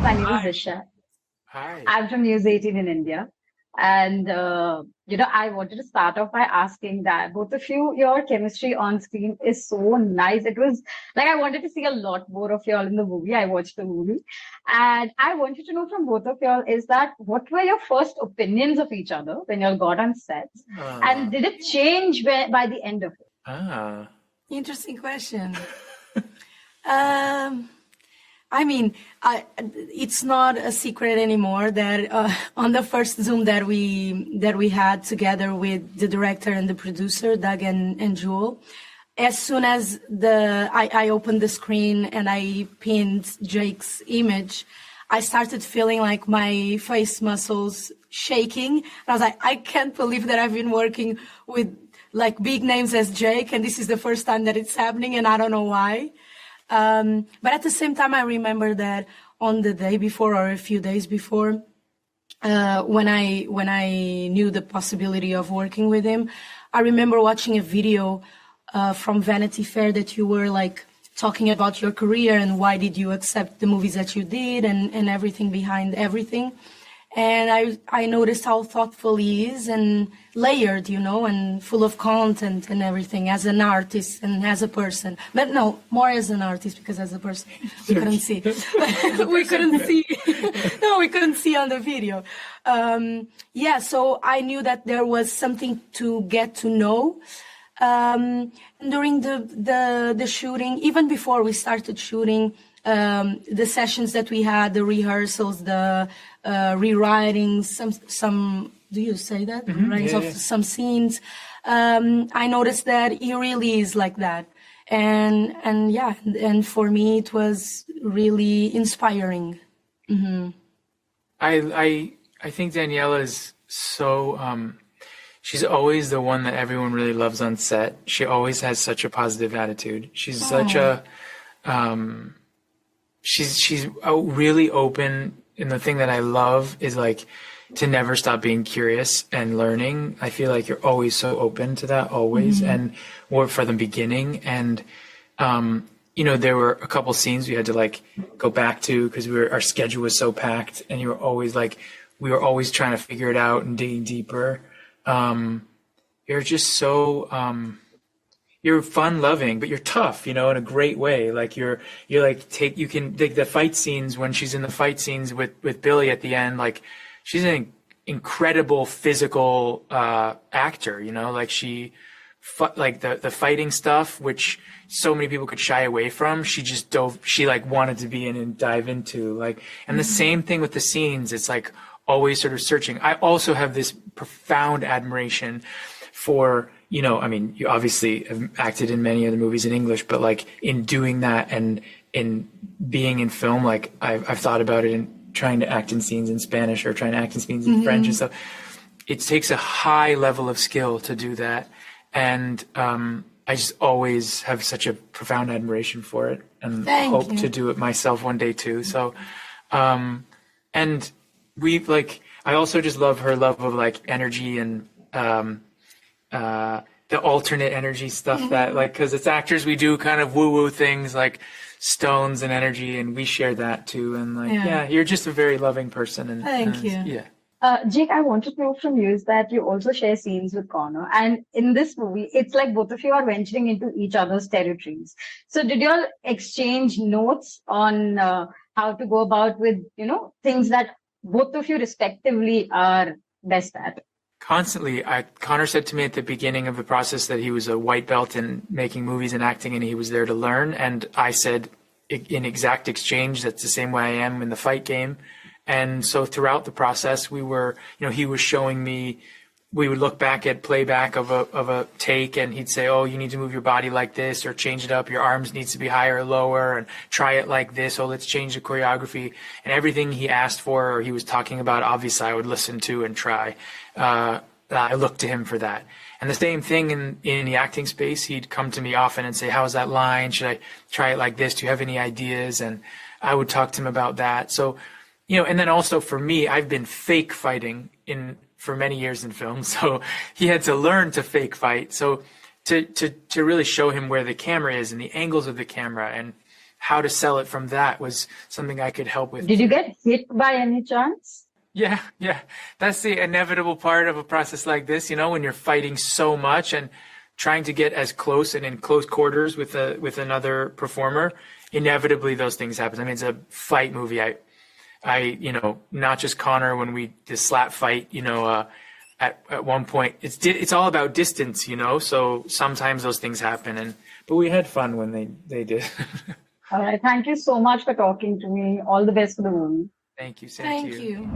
my name is Hi. Dishya. Hi. I'm from News 18 in India. And, I wanted to start off by asking that both of you, your chemistry on screen is so nice. It was like I wanted to see a lot more of y'all in the movie. I watched the movie. And I wanted to know from both of y'all is that what were your first opinions of each other when y'all got on sets? And Uh, did it change by the end of it? ah. Interesting question. Um, I mean, it's not a secret anymore that on the first Zoom that we had together with the director and the producer, Doug and Jewel, as soon as I opened the screen and I pinned Jake's image, I started feeling like my face muscles shaking. And I was like, I can't believe that I've been working with like big names as Jake, and this is the first time that it's happening, and I don't know why. But at the same time, I remember that on the day before or a few days before, when I knew the possibility of working with him, I remember watching a video from Vanity Fair that you were like talking about your career and why did you accept the movies that you did and everything behind everything. And I noticed how thoughtful he is and layered, and full of content and everything as an artist and as a person. But no, more as an artist because as a person, we couldn't see. We couldn't see. No, we couldn't see on the video. So I knew that there was something to get to know. During the shooting, even before we started shooting, the sessions that we had, the rehearsals, the rewriting, some do you say that? Rewritings of some scenes. I noticed that he really is like that. And for me it was really inspiring. I think Daniela is so she's always the one that everyone really loves on set. She always has such a positive attitude. She's such a she's really open, and the thing that I love is like to never stop being curious and learning. I feel like you're always so open to that, always, and or for the beginning. And there were a couple scenes we had to like go back to because our schedule was so packed, and you were always like we were always trying to figure it out and digging deeper. You're just so you're fun loving, but you're tough, in a great way. Like you're like you can dig the fight scenes when she's in the fight scenes with Billy at the end. Like she's an incredible physical actor, like like the fighting stuff, which so many people could shy away from. She just she like wanted to be in and dive into like, and the same thing with the scenes. It's like always sort of searching. I also have this profound admiration for, I mean, you obviously have acted in many of the movies in English, but like in doing that and in being in film, like I've thought about it in trying to act in scenes in Spanish or trying to act in scenes in French and stuff. It takes a high level of skill to do that. And I just always have such a profound admiration for it and hope to do it myself one day too. So, and I also just love her love of like energy and the alternate energy stuff that like, because it's actors, we do kind of woo-woo things like stones and energy, and we share that too. And like, you're just a very loving person. And Thank you. Yeah. Jake, I wanted to know from you is that you also share scenes with Connor. And in this movie, it's like both of you are venturing into each other's territories. So did you all exchange notes on how to go about with, things that both of you respectively are best at? Constantly. Connor said to me at the beginning of the process that he was a white belt in making movies and acting, and he was there to learn. And I said in exact exchange, that's the same way I am in the fight game. And so throughout the process, we were, he was showing me, we would look back at playback of a take, and he'd say, oh, you need to move your body like this, or change it up. Your arms needs to be higher or lower, and try it like this. Oh, let's change the choreography. And everything he asked for or he was talking about, obviously I would listen to and try. I looked to him for that. And the same thing in the acting space, he'd come to me often and say, how's that line? Should I try it like this? Do you have any ideas? And I would talk to him about that. So, and then also for me, I've been fake fighting for many years in film. So he had to learn to fake fight. So to really show him where the camera is and the angles of the camera and how to sell it from that was something I could help with. Did you get hit by any chance? Yeah, yeah. That's the inevitable part of a process like this, when you're fighting so much and trying to get as close and in close quarters with another performer. Inevitably, those things happen. I mean, it's a fight movie. Not just Conor when we did slap fight, at one point, it's all about distance, so sometimes those things happen, but we had fun when they did. All right. Thank you so much for talking to me. All the best for the movie. Thank you. Same Thank to you.